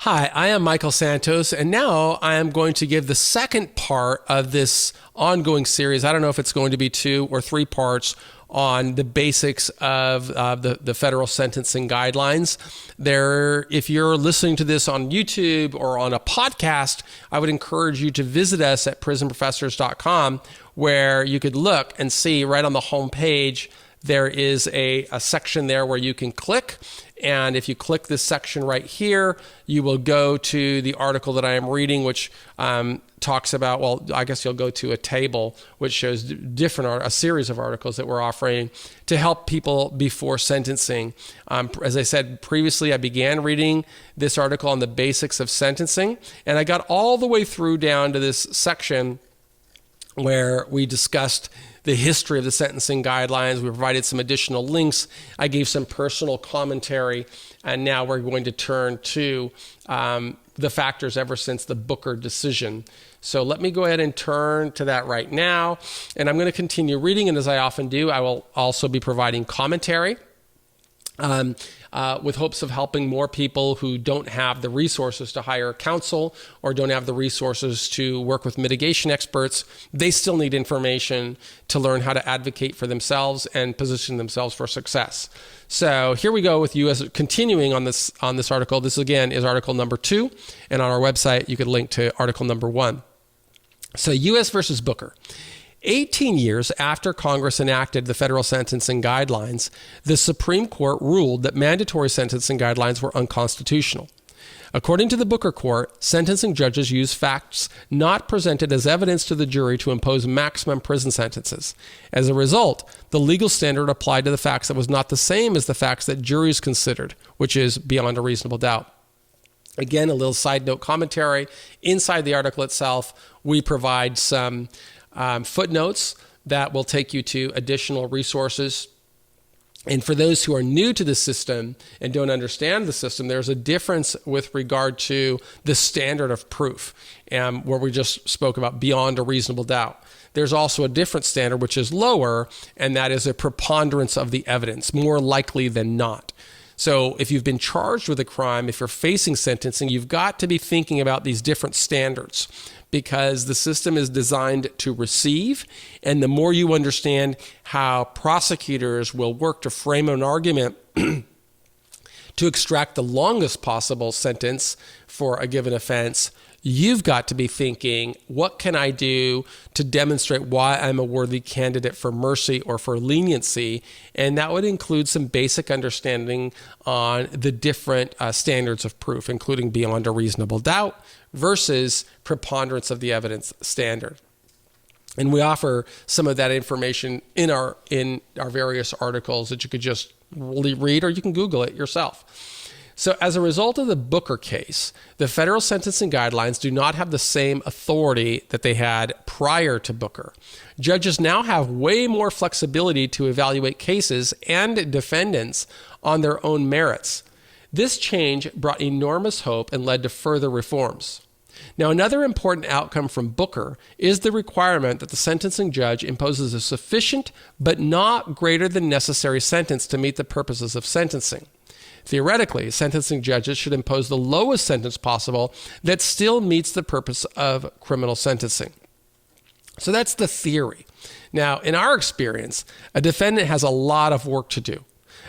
Hi, I am Michael Santos, and now I am going to give the second part of this ongoing series. I don't know if it's going to be 2 or 3 parts on the basics of the federal sentencing guidelines. If you're listening to this on YouTube or on a podcast, I would encourage you to visit us at prisonprofessors.com, where you could look and see right on the home page there is a section there where you can click. And if you click this section right here, you will go to the article that I am reading, which talks about, well, I guess you'll go to a table which shows a series of articles that we're offering to help people before sentencing. As I said previously, I began reading this article on the basics of sentencing, and I got all the way through down to this section where we discussed the history of the sentencing guidelines. We provided some additional links. I gave some personal commentary, and now we're going to turn to the factors ever since the Booker decision. So let me go ahead and turn to that right now, and I'm going to continue reading, and as I often do, I will also be providing commentary with hopes of helping more people who don't have the resources to hire counsel or don't have the resources to work with mitigation experts. They still need information to learn how to advocate for themselves and position themselves for success. So here we go with you as continuing on this article. This again is article number 2, and on our website you could link to article number 1. So U.S. versus Booker. 18 years after Congress enacted the federal sentencing guidelines, the Supreme Court ruled that mandatory sentencing guidelines were unconstitutional. According to the Booker Court, sentencing judges use facts not presented as evidence to the jury to impose maximum prison sentences. As a result, the legal standard applied to the facts that was not the same as the facts that juries considered, which is beyond a reasonable doubt. Again, a little side note commentary. Inside the article itself, we provide some footnotes that will take you to additional resources. And for those who are new to the system and don't understand the system, there's a difference with regard to the standard of proof, where we just spoke about beyond a reasonable doubt. There's also a different standard, which is lower, and that is a preponderance of the evidence, more likely than not. So if you've been charged with a crime, if you're facing sentencing, you've got to be thinking about these different standards, because the system is designed to receive, and the more you understand how prosecutors will work to frame an argument to extract the longest possible sentence for a given offense, you've got to be thinking, what can I do to demonstrate why I'm a worthy candidate for mercy or for leniency? And that would include some basic understanding on the different standards of proof, including beyond a reasonable doubt versus preponderance of the evidence standard. And we offer some of that information in our various articles that you could just read, or you can Google it yourself. So as a result of the Booker case, the federal sentencing guidelines do not have the same authority that they had prior to Booker. Judges now have way more flexibility to evaluate cases and defendants on their own merits. This change brought enormous hope and led to further reforms. Now, another important outcome from Booker is the requirement that the sentencing judge imposes a sufficient but not greater than necessary sentence to meet the purposes of sentencing. Theoretically, sentencing judges should impose the lowest sentence possible that still meets the purpose of criminal sentencing. So that's the theory. Now, in our experience, a defendant has a lot of work to do.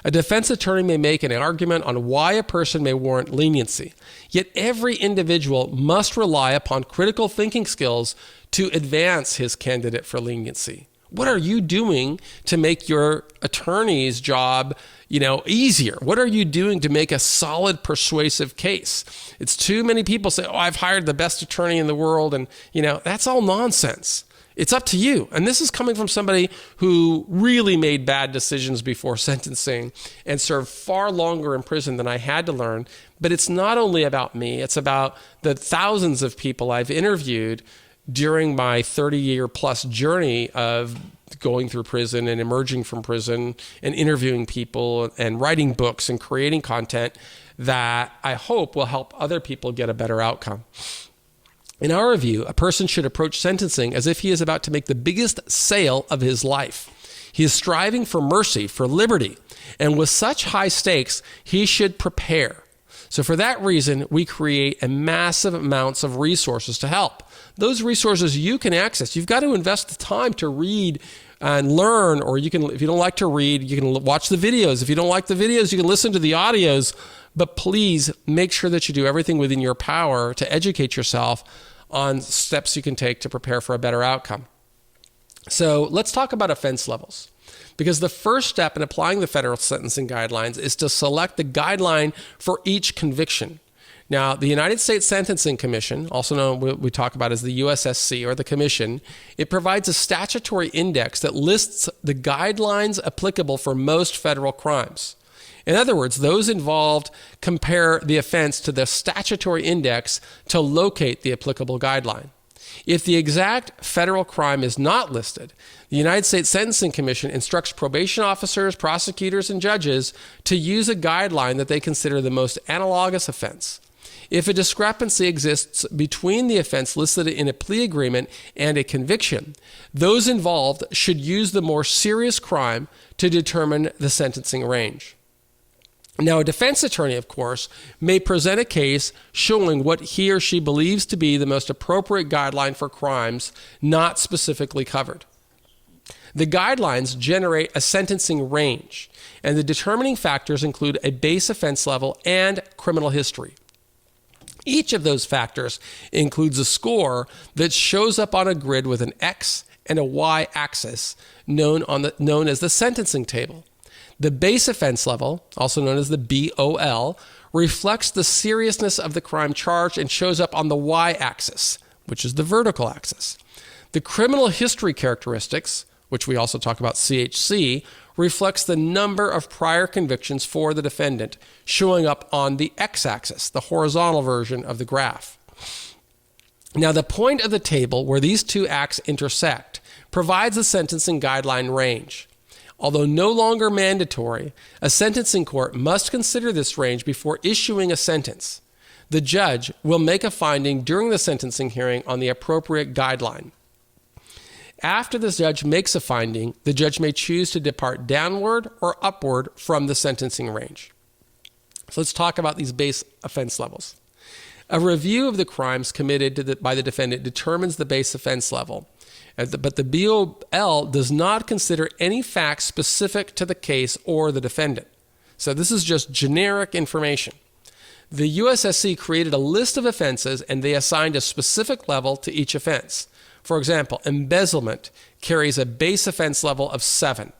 A defense attorney may make an argument on why a person may warrant leniency, yet every individual must rely upon critical thinking skills to advance his candidate for leniency. What are you doing to make your attorney's job, easier? What are you doing to make a solid, persuasive case? It's too many people say, I've hired the best attorney in the world, and that's all nonsense. It's up to you. And this is coming from somebody who really made bad decisions before sentencing and served far longer in prison than I had to learn. But it's not only about me, it's about the thousands of people I've interviewed during my 30-year plus journey of going through prison and emerging from prison and interviewing people and writing books and creating content that I hope will help other people get a better outcome. In our view, a person should approach sentencing as if he is about to make the biggest sale of his life. He is striving for mercy, for liberty, and with such high stakes, he should prepare. So for that reason, we create a massive amounts of resources to help. Those resources you can access. You've got to invest the time to read and learn, or you can, if you don't like to read, you can watch the videos. If you don't like the videos, you can listen to the audios. But please make sure that you do everything within your power to educate yourself on steps you can take to prepare for a better outcome. So let's talk about offense levels. Because the first step in applying the federal sentencing guidelines is to select the guideline for each conviction. Now, the United States Sentencing Commission, also known we talk about as the USSC or the Commission, it provides a statutory index that lists the guidelines applicable for most federal crimes. In other words, those involved compare the offense to the statutory index to locate the applicable guideline. If the exact federal crime is not listed, the United States Sentencing Commission instructs probation officers, prosecutors, and judges to use a guideline that they consider the most analogous offense. If a discrepancy exists between the offense listed in a plea agreement and a conviction, those involved should use the more serious crime to determine the sentencing range. Now, a defense attorney, of course, may present a case showing what he or she believes to be the most appropriate guideline for crimes not specifically covered. The guidelines generate a sentencing range, and the determining factors include a base offense level and criminal history. Each of those factors includes a score that shows up on a grid with an X and a Y axis known as the sentencing table. The base offense level, also known as the BOL, reflects the seriousness of the crime charged and shows up on the Y-axis, which is the vertical axis. The criminal history characteristics, which we also talk about CHC, reflects the number of prior convictions for the defendant, showing up on the X-axis, the horizontal version of the graph. Now, the point of the table where these two axes intersect provides a sentencing guideline range. Although no longer mandatory, a sentencing court must consider this range before issuing a sentence. The judge will make a finding during the sentencing hearing on the appropriate guideline. After the judge makes a finding, the judge may choose to depart downward or upward from the sentencing range. So let's talk about these base offense levels. A review of the crimes committed by the defendant determines the base offense level. But the BOL does not consider any facts specific to the case or the defendant. So this is just generic information. The USSC created a list of offenses and they assigned a specific level to each offense. For example, embezzlement carries a base offense level of 7.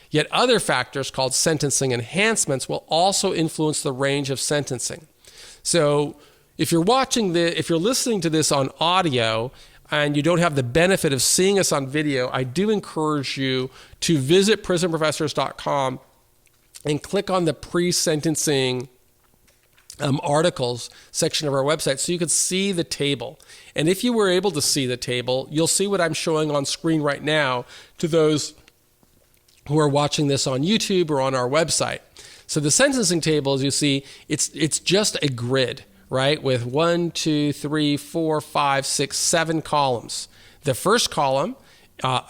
Yet other factors called sentencing enhancements will also influence the range of sentencing. So if you're listening to this on audio, and you don't have the benefit of seeing us on video, I do encourage you to visit prisonprofessors.com and click on the pre-sentencing articles section of our website so you could see the table. And if you were able to see the table, you'll see what I'm showing on screen right now to those who are watching this on YouTube or on our website. So the sentencing table, as you see, it's just a grid, right? With 1, 2, 3, 4, 5, 6, 7 columns. The first column,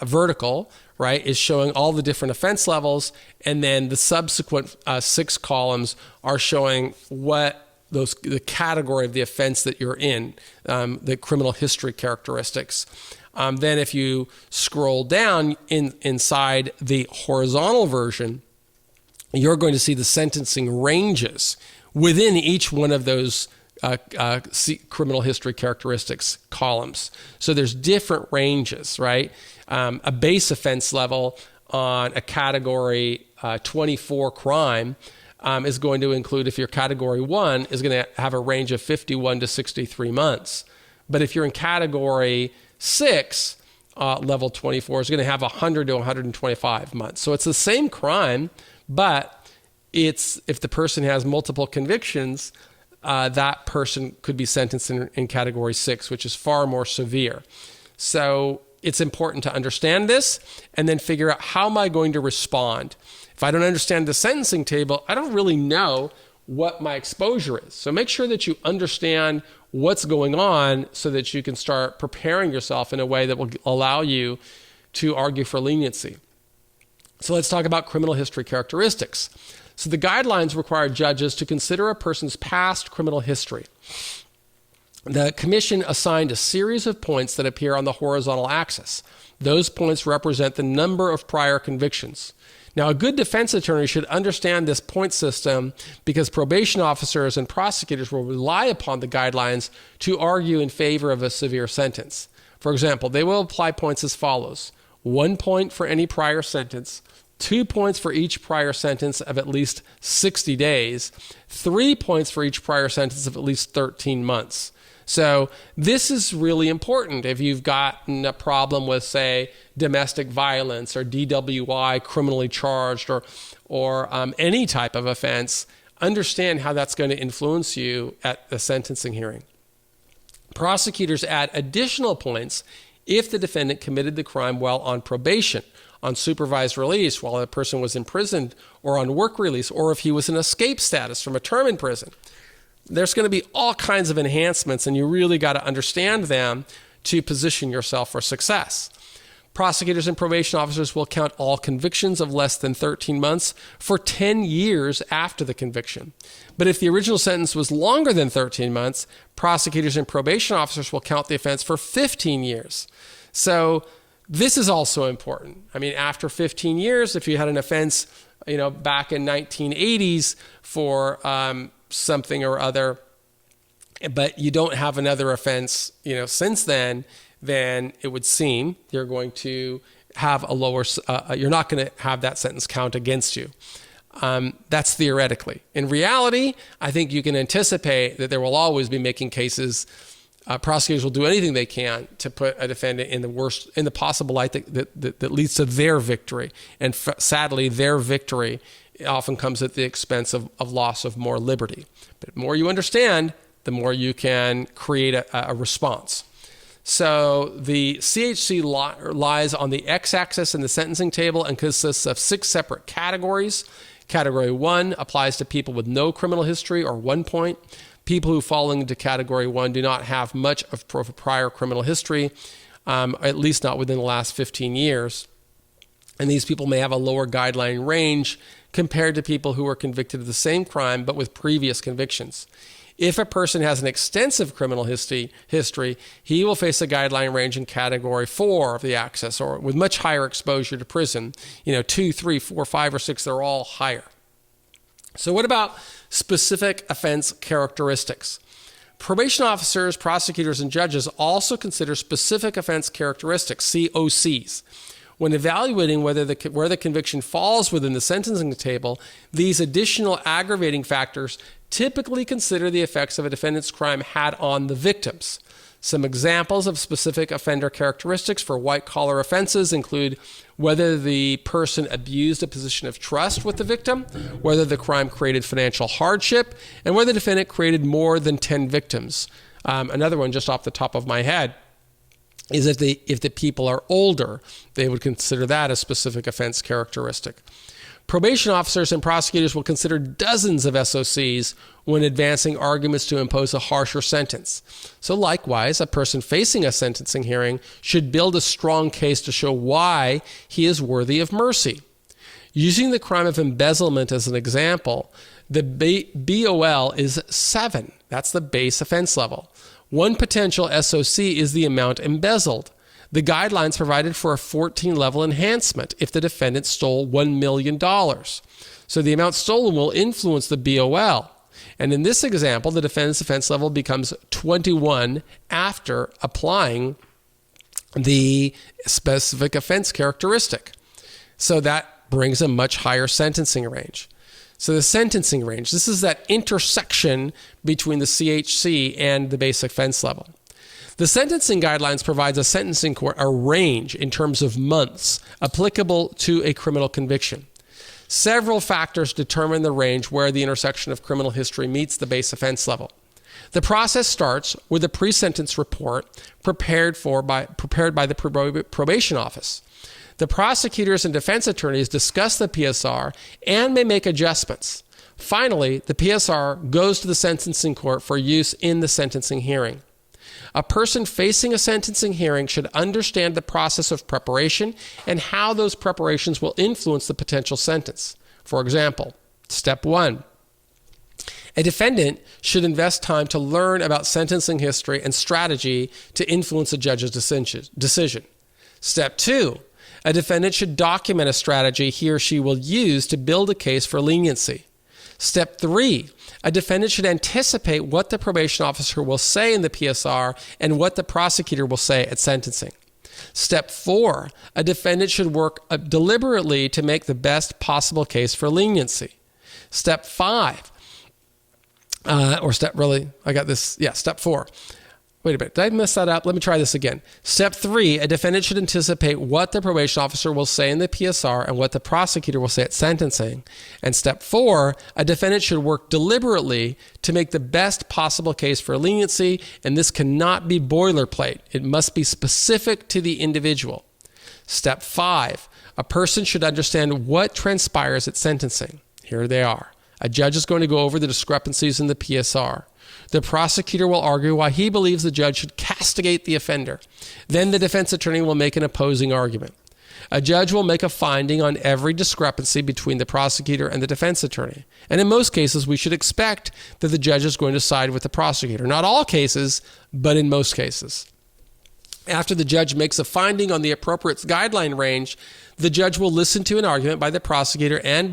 vertical, right, is showing all the different offense levels, and then the subsequent 6 columns are showing the category of the offense that you're in, the criminal history characteristics. Then if you scroll down inside the horizontal version, you're going to see the sentencing ranges within each one of those criminal history characteristics columns. So there's different ranges, right? A base offense level on a category 24 crime is going to include, if you're category 1, is going to have a range of 51 to 63 months. But if you're in category 6, level 24 is going to have 100 to 125 months. So it's the same crime, but if the person has multiple convictions, that person could be sentenced in category 6, which is far more severe. So it's important to understand this and then figure out, how am I going to respond? If I don't understand the sentencing table, I don't really know what my exposure is. So make sure that you understand what's going on so that you can start preparing yourself in a way that will allow you to argue for leniency. So let's talk about criminal history characteristics. So the guidelines require judges to consider a person's past criminal history. The commission assigned a series of points that appear on the horizontal axis. Those points represent the number of prior convictions. Now, a good defense attorney should understand this point system because probation officers and prosecutors will rely upon the guidelines to argue in favor of a severe sentence. For example, they will apply points as follows: 1 point for any prior sentence, 2 points for each prior sentence of at least 60 days, 3 points for each prior sentence of at least 13 months. So this is really important if you've gotten a problem with, say, domestic violence or DWI, criminally charged, or any type of offense. Understand how that's going to influence you at the sentencing hearing. Prosecutors add additional points if the defendant committed the crime while on probation, on supervised release while a person was imprisoned, or on work release, or if he was in escape status from a term in prison. There's going to be all kinds of enhancements, and you really got to understand them to position yourself for success. Prosecutors and probation officers will count all convictions of less than 13 months for 10 years after the conviction. But if the original sentence was longer than 13 months, prosecutors and probation officers will count the offense for 15 years. So this is also important. I mean, after 15 years, if you had an offense, back in 1980s for something or other, but you don't have another offense, since then it would seem you're going to have a lower, you're not going to have that sentence count against you. That's theoretically. In reality, I think you can anticipate that there will always be making cases. Prosecutors will do anything they can to put a defendant in the possible light that leads to their victory. And sadly, their victory often comes at the expense of loss of more liberty. But the more you understand, the more you can create a response. So the CHC lies on the x-axis in the sentencing table and consists of 6 separate categories. Category 1 applies to people with no criminal history or 1 point. People who fall into Category 1 do not have much of prior criminal history, at least not within the last 15 years. And these people may have a lower guideline range compared to people who were convicted of the same crime but with previous convictions. If a person has an extensive criminal history, he will face a guideline range in Category 4 of the axis, or with much higher exposure to prison. 2, 3, 4, 5, or 6, they're all higher. So what about specific offense characteristics? Probation officers, prosecutors, and judges also consider specific offense characteristics, COCs. When evaluating where the conviction falls within the sentencing table, these additional aggravating factors typically consider the effects of a defendant's crime had on the victims. Some examples of specific offender characteristics for white-collar offenses include whether the person abused a position of trust with the victim, whether the crime created financial hardship, and whether the defendant created more than 10 victims. Another one just off the top of my head is if the people are older, they would consider that a specific offense characteristic. Probation officers and prosecutors will consider dozens of SOCs when advancing arguments to impose a harsher sentence. So likewise, a person facing a sentencing hearing should build a strong case to show why he is worthy of mercy. Using the crime of embezzlement as an example, the BOL is 7. That's the base offense level. One potential SOC is the amount embezzled. The guidelines provided for a 14-level enhancement if the defendant stole $1 million. So the amount stolen will influence the BOL. And in this example, the defendant's offense level becomes 21 after applying the specific offense characteristic. So that brings a much higher sentencing range. So the sentencing range, this is that intersection between the CHC and the basic offense level. The sentencing guidelines provides a sentencing court a range in terms of months applicable to a criminal conviction. Several factors determine the range where the intersection of criminal history meets the base offense level. The process starts with a pre-sentence report prepared by the probation office. The prosecutors and defense attorneys discuss the PSR and may make adjustments. Finally, the PSR goes to the sentencing court for use in the sentencing hearing. A person facing a sentencing hearing should understand the process of preparation and how those preparations will influence the potential sentence. For example, Step 1. A defendant should invest time to learn about sentencing history and strategy to influence a judge's decision. Step 2. A defendant should document a strategy he or she will use to build a case for leniency. Step 3. A defendant should anticipate what the probation officer will say in the PSR and what the prosecutor will say at sentencing. Step 4. A defendant should work deliberately to make the best possible case for leniency. Step 5. Step 4. Wait a minute, did I mess that up? Let me try this again. Step 3, a defendant should anticipate what the probation officer will say in the PSR and what the prosecutor will say at sentencing. And step 4, a defendant should work deliberately to make the best possible case for leniency, and this cannot be boilerplate. It must be specific to the individual. Step 5, a person should understand what transpires at sentencing. Here they are. A judge is going to go over the discrepancies in the PSR. The prosecutor will argue why he believes the judge should castigate the offender. Then the defense attorney will make an opposing argument. A judge will make a finding on every discrepancy between the prosecutor and the defense attorney. And in most cases, we should expect that the judge is going to side with the prosecutor. Not all cases, but in most cases. After the judge makes a finding on the appropriate guideline range, the judge will listen to an argument by the prosecutor and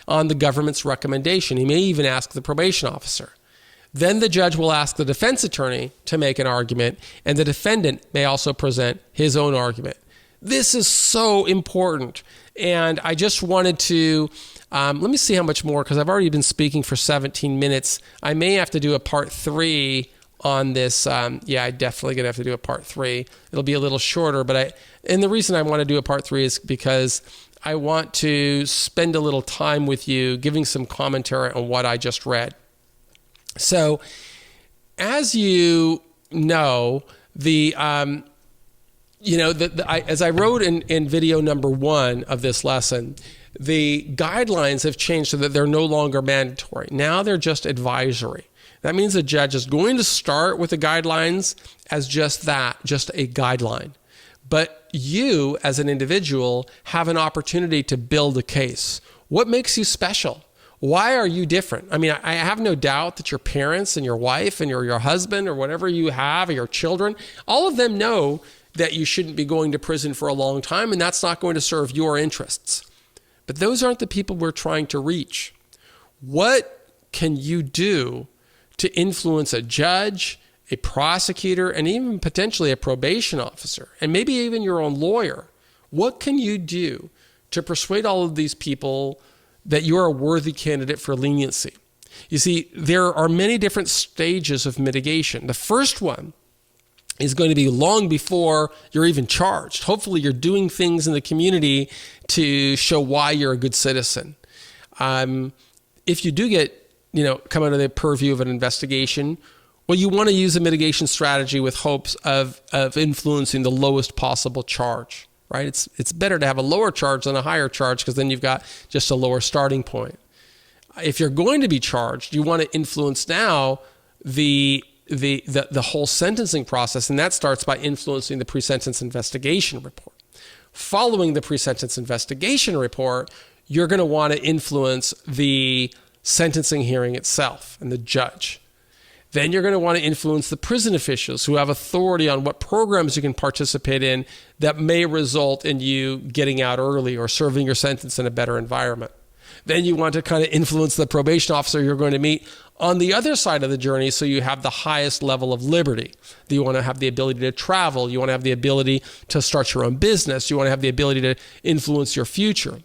on the government's recommendation. He may even ask the probation officer. Then the judge will ask the defense attorney to make an argument, and the defendant may also present his own argument. This is so important, and I just wanted to, let me see how much more, because I've already been speaking for 17 minutes. I may have to do a part 3 on this. I'm definitely going to have to do a part 3. It'll be a little shorter, and the reason I want to do a part 3 is because I want to spend a little time with you giving some commentary on what I just read. So, as you know, as I wrote in video number 1 of this lesson, the guidelines have changed so that they're no longer mandatory. Now they're just advisory. That means the judge is going to start with the guidelines as just that, just a guideline. But you, as an individual, have an opportunity to build a case. What makes you special? Why are you different? I mean, I have no doubt that your parents and your wife and your husband or whatever you have, or your children, all of them know that you shouldn't be going to prison for a long time, and that's not going to serve your interests. But those aren't the people we're trying to reach. What can you do to influence a judge, a prosecutor, and even potentially a probation officer, and maybe even your own lawyer? What can you do to persuade all of these people that you're a worthy candidate for leniency? You see, there are many different stages of mitigation. The first one is going to be long before you're even charged. Hopefully you're doing things in the community to show why you're a good citizen. If you do get, come under the purview of an investigation, well, you want to use a mitigation strategy with hopes of influencing the lowest possible charge. Right? It's better to have a lower charge than a higher charge, because then you've got just a lower starting point. If you're going to be charged, you want to influence now the whole sentencing process, and that starts by influencing the pre-sentence investigation report. Following the pre-sentence investigation report, you're going to want to influence the sentencing hearing itself and the judge. Then you're going to want to influence the prison officials who have authority on what programs you can participate in that may result in you getting out early or serving your sentence in a better environment. Then you want to kind of influence the probation officer you're going to meet on the other side of the journey, so you have the highest level of liberty. You want to have the ability to travel. You want to have the ability to start your own business. You want to have the ability to influence your future.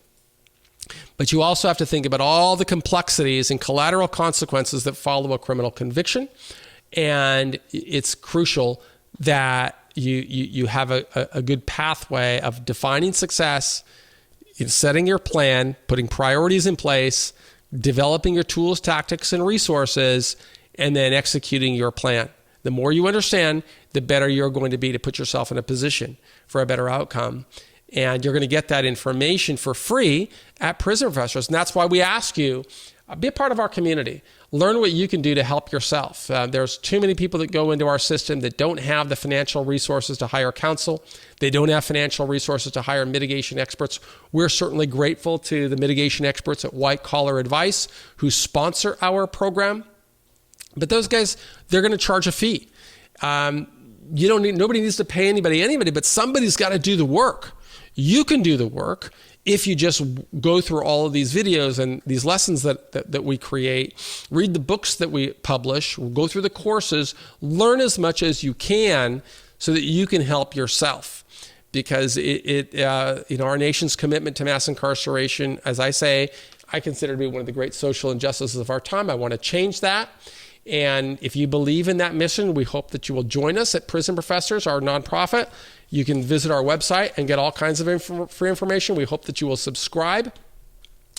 But you also have to think about all the complexities and collateral consequences that follow a criminal conviction. And it's crucial that you have a good pathway of defining success, in setting your plan, putting priorities in place, developing your tools, tactics, and resources, and then executing your plan. The more you understand, the better you're going to be to put yourself in a position for a better outcome. And you're going to get that information for free at Prison Professors. And that's why we ask you, be a part of our community. Learn what you can do to help yourself. There's too many people that go into our system that don't have the financial resources to hire counsel. They don't have financial resources to hire mitigation experts. We're certainly grateful to the mitigation experts at White Collar Advice who sponsor our program. But those guys, they're going to charge a fee. Nobody needs to pay anybody, but somebody's got to do the work. You can do the work if you just go through all of these videos and these lessons that we create, read the books that we publish, go through the courses, learn as much as you can so that you can help yourself. Because our nation's commitment to mass incarceration, as I say, I consider to be one of the great social injustices of our time. I want to change that. And if you believe in that mission, we hope that you will join us at Prison Professors, our nonprofit. You can visit our website and get all kinds of free information. We hope that you will subscribe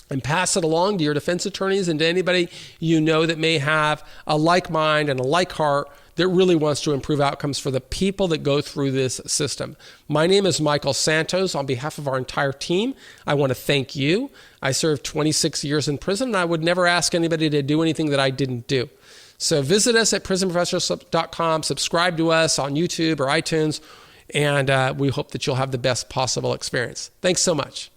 and pass it along to your defense attorneys and to anybody you know that may have a like mind and a like heart that really wants to improve outcomes for the people that go through this system. My name is Michael Santos. On behalf of our entire team, I want to thank you. I served 26 years in prison, and I would never ask anybody to do anything that I didn't do. So visit us at prisonprofessors.com, subscribe to us on YouTube or iTunes, and we hope that you'll have the best possible experience. Thanks so much.